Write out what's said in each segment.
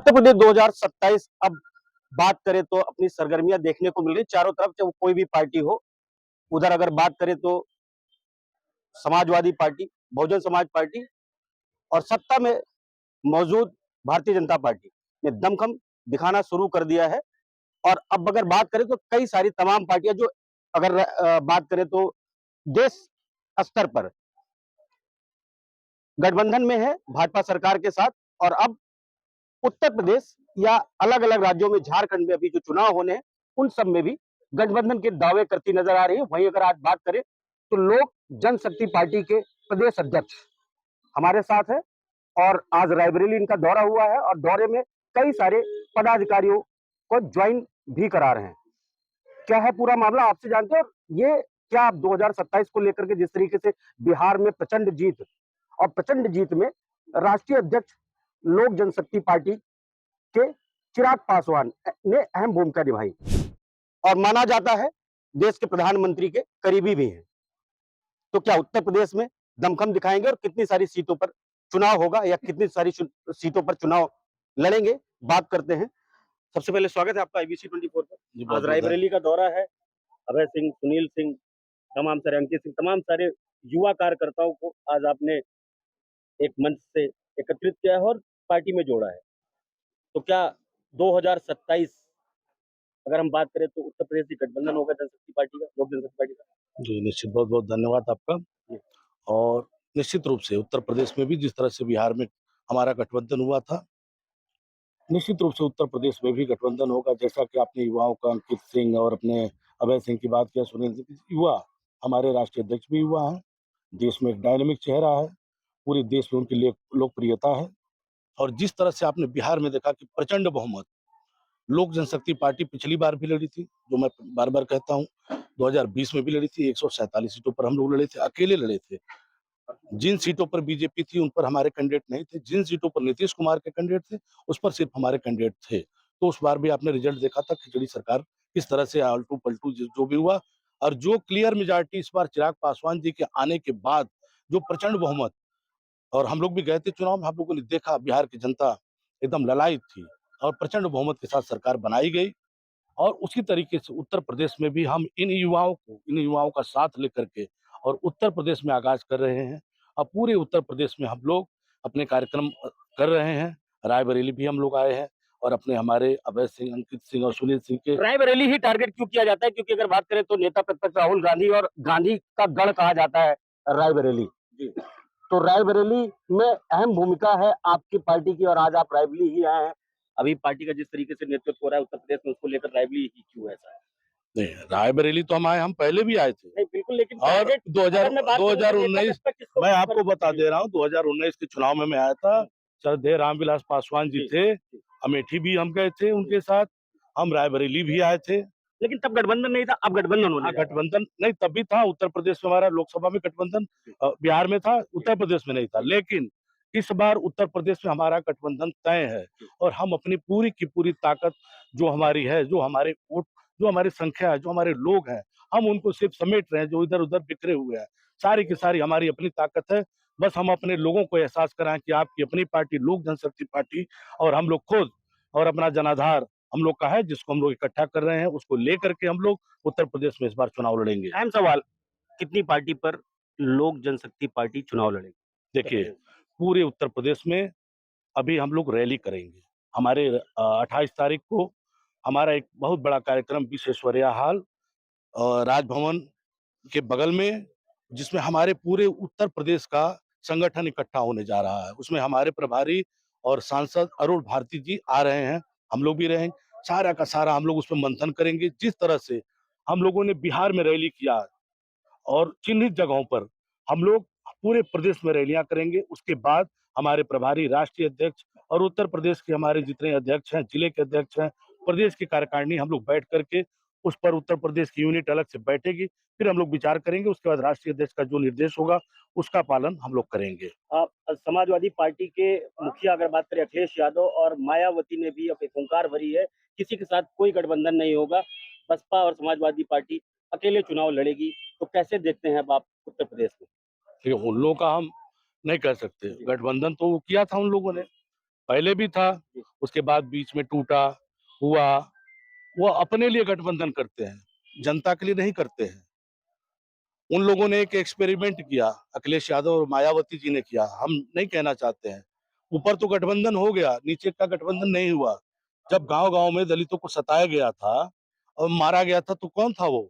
उत्तर प्रदेश 2027 अब बात करें तो अपनी सरगर्मियां देखने को मिल रही चारों तरफ, चाहे वो कोई भी पार्टी हो। उधर अगर बात करें तो समाजवादी पार्टी, बहुजन समाज पार्टी और सत्ता में मौजूद भारतीय जनता पार्टी ने दमखम दिखाना शुरू कर दिया है। और अब अगर बात करें तो कई सारी तमाम पार्टियां जो अगर बात करें तो देश स्तर पर गठबंधन में है भाजपा सरकार के साथ। और अब उत्तर प्रदेश या अलग अलग राज्यों में, झारखंड में अभी जो चुनाव होने हैं उन सब में भी गठबंधन के दावे करती नजर आ रही है। वहीं अगर आज बात करें तो लोक जनशक्ति पार्टी के प्रदेश अध्यक्ष हमारे साथ है और आज रायबरेली इनका दौरा हुआ है और दौरे में कई सारे पदाधिकारियों को ज्वाइन भी करा रहे हैं। क्या है पूरा मामला आपसे जानते हैं। और ये क्या आप 2027 को लेकर के जिस तरीके से बिहार में प्रचंड जीत और प्रचंड जीत में राष्ट्रीय अध्यक्ष लोक जनशक्ति पार्टी के चिराग पासवान ने अहम भूमिका निभाई और माना जाता है देश के प्रधानमंत्री के करीबी भी हैं, तो क्या उत्तर प्रदेश में दमखम दिखाएंगे और कितनी सारी सीटों पर चुनाव होगा या कितनी सारी सीटों पर चुनाव लड़ेंगे, बात करते हैं। सबसे पहले स्वागत है आपका IBC 24 पर। आज रायबरेली का दौरा है, अभय सिंह, सुनील सिंह, तमाम सारे अंकित सिंह, तमाम सारे युवा कार्यकर्ताओं को आज आपने एक मंच से एकत्रित किया है और पार्टी में जोड़ा है। तो क्या 2027 अगर हम बात करें तो उत्तर प्रदेश की गठबंधन होगा जनशक्ति पार्टी का, लोक जनशक्ति पार्टी का? जी, निश्चित, बहुत बहुत धन्यवाद आपका। और निश्चित रूप से उत्तर प्रदेश में भी जिस तरह से बिहार में हमारा गठबंधन हुआ था, निश्चित रूप से उत्तर प्रदेश में भी गठबंधन होगा। जैसा कि आपने युवाओं का अंकित सिंह और अपने अभय सिंह की बात किया, सुनील सिंह, युवा हमारे राष्ट्रीय अध्यक्ष भी युवा हैं। देश में एक डायनेमिक चेहरा है, पूरे देश में उनकी लोकप्रियता है। और जिस तरह से आपने बिहार में देखा कि प्रचंड बहुमत लोक जनशक्ति पार्टी पिछली बार भी लड़ी थी, जो मैं बार बार कहता हूँ, 2020 में भी लड़ी थी, 147 सीटों पर हम लोग लड़े थे, अकेले लड़े थे। जिन सीटों पर बीजेपी थी उन पर हमारे कैंडिडेट नहीं थे, जिन सीटों पर नीतीश कुमार के कैंडिडेट थे उस पर सिर्फ हमारे कैंडिडेट थे। तो उस बार भी आपने रिजल्ट देखा था, खिचड़ी सरकार किस तरह से आलटू पलटू जो भी हुआ। और जो क्लियर मेजॉरिटी इस बार चिराग पासवान जी के आने के बाद जो प्रचंड बहुमत, और हम लोग भी गए थे चुनाव में, हम लोगों ने देखा बिहार की जनता एकदम ललायत थी और प्रचंड बहुमत के साथ सरकार बनाई गई। और उसी तरीके से उत्तर प्रदेश में भी हम इन युवाओं का साथ लेकर के और उत्तर प्रदेश में आगाज कर रहे हैं। अब पूरे उत्तर प्रदेश में हम लोग अपने कार्यक्रम कर रहे हैं। रायबरेली भी हम लोग आए हैं और अपने हमारे अभय सिंह, अंकित सिंह और सुनील सिंह के। रायबरेली ही टारगेट क्यों किया जाता है? क्योंकि अगर बात करें तो नेता प्रतिपक्ष राहुल गांधी और गांधी का गढ़ कहा जाता है रायबरेली जी। तो रायबरेली में अहम भूमिका है आपकी पार्टी की और आज आप रायबरेली ही आए हैं। अभी पार्टी का जिस तरीके से नेतृत्व हो रहा है उत्तर प्रदेश में, उसको लेकर रायबरेली ही क्यों ऐसा है? नहीं, रायबरेली तो हम पहले भी आए थे। नहीं बिल्कुल, लेकिन और 2019 मैं आपको बता दे रहा हूँ, 2019 के चुनाव में मैं आया था। श्रद्धेय रामविलास पासवान जी थे, अमेठी भी हम गए थे उनके साथ, हम रायबरेली भी आए थे। लेकिन तब गठबंधन नहीं था, अब गठबंधन होने गठबंधन नहीं, तब भी था। उत्तर प्रदेश में हमारा लोकसभा में गठबंधन, बिहार में था, उत्तर प्रदेश में नहीं था। लेकिन इस बार उत्तर प्रदेश में हमारा गठबंधन तय है और हम अपनी पूरी की पूरी ताकत जो हमारी है, जो हमारे वोट, जो हमारी संख्या है, जो हमारे लोग हैं, हम उनको सिर्फ समेट रहे हैं जो इधर उधर बिखरे हुए हैं। सारी की सारी हमारी अपनी ताकत है। बस हम अपने लोगों को एहसास कराएं कि आपकी अपनी पार्टी लोक जनशक्ति पार्टी और हम लोग खुद और अपना जनाधार हम लोग का है, जिसको हम लोग इकट्ठा कर रहे हैं, उसको लेकर के हम लोग उत्तर प्रदेश में इस बार चुनाव लड़ेंगे। अहम सवाल, कितनी पार्टी पर लोक जनशक्ति पार्टी चुनाव लड़ेगी? देखिए, पूरे उत्तर प्रदेश में अभी हम लोग रैली करेंगे। हमारे 28 तारीख को हमारा एक बहुत बड़ा कार्यक्रम विश्वेश्वरैया हॉल राजभवन के बगल में, जिसमें हमारे पूरे उत्तर प्रदेश का संगठन इकट्ठा होने जा रहा है। उसमें हमारे प्रभारी और सांसद अरुण भारती जी आ रहे हैं, हम लोग भी रहेंगे। सारा का सारा हम लोग उसमें मंथन करेंगे। जिस तरह से हम लोगों ने बिहार में रैली किया और चिन्हित जगहों पर हम लोग पूरे प्रदेश में रैलियां करेंगे। उसके बाद हमारे प्रभारी राष्ट्रीय अध्यक्ष और उत्तर प्रदेश के हमारे जितने अध्यक्ष हैं, जिले के अध्यक्ष हैं, प्रदेश की कार्यकारिणी, हम लोग बैठ करके उस पर उत्तर प्रदेश की यूनिट अलग से बैठेगी। फिर हम लोग विचार करेंगे। उसके बाद राष्ट्रीय अध्यक्ष का जो निर्देश होगा उसका पालन हम लोग करेंगे। समाजवादी पार्टी के मुखिया अगर बात करें अखिलेश यादव और मायावती ने भी अब एक हुंकार भरी है, किसी के साथ कोई गठबंधन नहीं होगा, बसपा और समाजवादी पार्टी अकेले चुनाव लड़ेगी। तो कैसे देखते हैं अब आप उत्तर प्रदेश में? ठीक है, उन लोगों का हम नहीं कह सकते, गठबंधन तो किया था उन लोगों ने, पहले भी था, उसके बाद बीच में टूटा हुआ। वो अपने लिए गठबंधन करते हैं, जनता के लिए नहीं करते हैं। उन लोगों ने एक एक्सपेरिमेंट किया, अखिलेश यादव और मायावती जी ने किया, हम नहीं कहना चाहते हैं। ऊपर तो गठबंधन हो गया, नीचे का गठबंधन नहीं हुआ। जब गांव-गांव में दलितों को सताया गया था और मारा गया था, तो कौन था वो?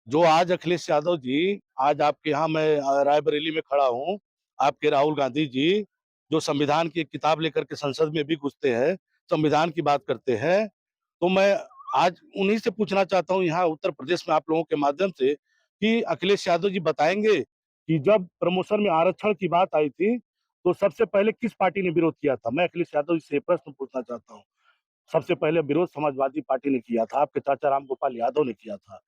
जो आज अखिलेश यादव जी, आज आपके यहाँ मैं रायबरेली में खड़ा हूँ, आपके राहुल गांधी जी, जो संविधान की एक किताब लेकर के संसद में भी घुसते हैं, संविधान की बात करते हैं, तो मैं आज उन्हीं से पूछना चाहता हूँ यहाँ उत्तर प्रदेश में आप लोगों के माध्यम से कि अखिलेश यादव जी बताएंगे कि जब प्रमोशन में आरक्षण की बात आई थी, तो सबसे पहले किस पार्टी ने विरोध किया था? मैं अखिलेश यादव जी से प्रश्न पूछना चाहता हूँ। सबसे पहले विरोध समाजवादी पार्टी ने किया था, आपके चाचा राम गोपाल यादव ने किया था।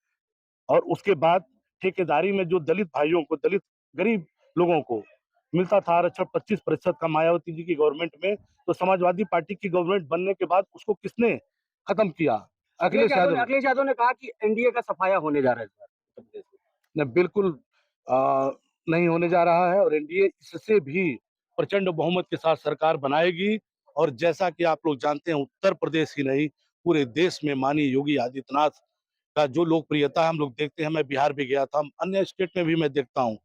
और उसके बाद ठेकेदारी में जो दलित भाइयों को, दलित गरीब लोगों को मिलता था आरक्षण 25% का मायावती जी की गवर्नमेंट में, तो समाजवादी पार्टी की गवर्नमेंट बनने के बाद उसको किसने खत्म किया? अखिलेश यादव। अखिलेश यादव ने कहा कि एनडीए का सफाया होने जा रहा है इस बार उत्तर प्रदेश में। ने बिल्कुल नहीं होने जा रहा है और एनडीए इससे भी प्रचंड बहुमत के साथ सरकार बनाएगी। और जैसा कि आप लोग जानते हैं, उत्तर प्रदेश ही नहीं, पूरे देश में माननीय योगी आदित्यनाथ का जो लोकप्रियता है हम लोग देखते हैं। मैं बिहार भी गया था, अन्य स्टेट में भी मैं देखता हूँ।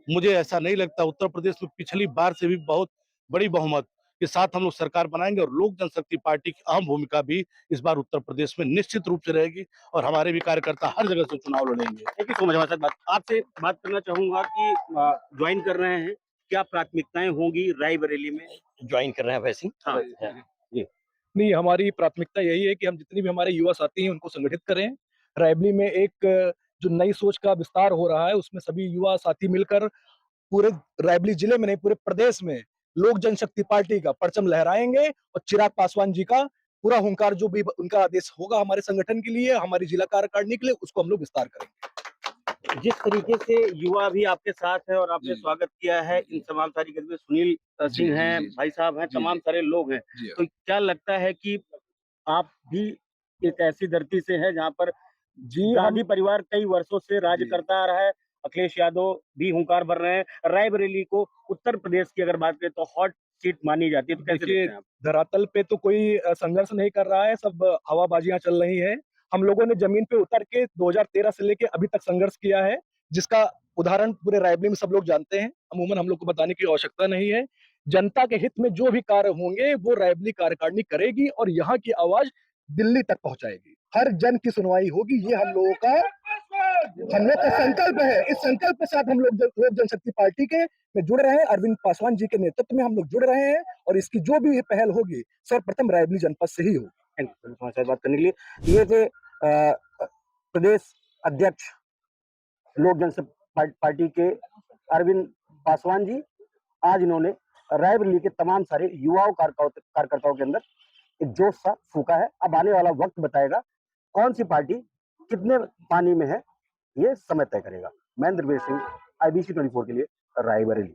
मुझे ऐसा नहीं लगता, उत्तर प्रदेश में पिछली बार से भी बहुत बड़ी बहुमत के साथ हम लोग सरकार बनाएंगे और लोक जनशक्ति पार्टी की अहम भूमिका भी इस बार उत्तर प्रदेश में निश्चित रूप से रहेगी और हमारे भी कार्यकर्ता हर जगह से चुनाव लड़ेंगे। थैंक यू सो मच हमारे साथ बात आपसे बात करना चाहूंगा कि ज्वाइन कर रहे हैं, क्या प्राथमिकताएं होंगी रायबरेली में ज्वाइन कर रहे हैं वैसे? हाँ, जी। नहीं, हमारी प्राथमिकता यही है कि हम जितने भी हमारे युवा साथी हैं उनको संगठित करें। रायबरेली में एक जो नई सोच का विस्तार हो रहा है उसमें सभी युवा साथी मिलकर पूरे रायबरेली जिले में नहीं पूरे प्रदेश में लोक जनशक्ति पार्टी का परचम लहराएंगे और चिराग पासवान जी का पूरा हुंकार जो भी उनका आदेश होगा हमारे संगठन के लिए, हमारी जिला कार्यकारिणी के लिए, उसको हम लोग विस्तार करेंगे। जिस तरीके से युवा भी आपके साथ है और आपने जी। स्वागत किया है इन तमाम सारी गतिविधियों, सुनील जी, सिंह हैं, जी, जी। भाई साहब हैं, जी, तमाम जी। सारे लोग हैं। जी। तो क्या लगता है कि आप भी एक ऐसी धरती से हैं जहाँ पर जी, गांधी परिवार कई वर्षों से राज जी। करता आ रहा है, अखिलेश यादव भी हुंकार भर रहे हैं। रायबरेली को उत्तर प्रदेश की अगर बात करें तो हॉट सीट मानी जाती है, तो कैसे देखिए, देखते हैं आप? धरातल पे तो कोई संघर्ष नहीं कर रहा है, सब हवाबाजियाँ चल रही हैं। हम लोगों ने ज़मीन पे उतर के 2013 से लेके अभी तक संघर्ष किया है, जिसका उदाहरण पूरे रायबरेली में सब लोग जानते हैं। अमूमन हम लोग को बताने की आवश्यकता नहीं है। जनता के हित में जो भी कार्य होंगे, वो रायबरेली कार्यकारिणी करेगी और यहाँ की आवाज़ दिल्ली तक पहुँचाएगी। हर जन की सुनवाई होगी, ये हम लोग का संकल्प है। इस संकल्प के साथ हम लोग लोक जनशक्ति पार्टी के में जुड़ रहे हैं। अरविंद पासवान जी के नेतृत्व में हम लोग जुड़ रहे हैं और इसकी जो भी पहल होगी सर्वप्रथम रायबरेली जनपद से ही होगी। थैंक यू हमारे साथ बात करने के लिए। ये थे प्रदेश अध्यक्ष लोक जनशक्ति पार्टी के अरविंद पासवान जी। आज इन्होंने रायबरेली के तमाम सारे युवाओं कार्यकर्ताओं के अंदर एक जोश सा फूका है। अब आने वाला वक्त बताएगा कौन सी पार्टी कितने पानी में है, ये समय तय करेगा। महेंद्र वीर सिंह, IBC 24 के लिए रायबरेली।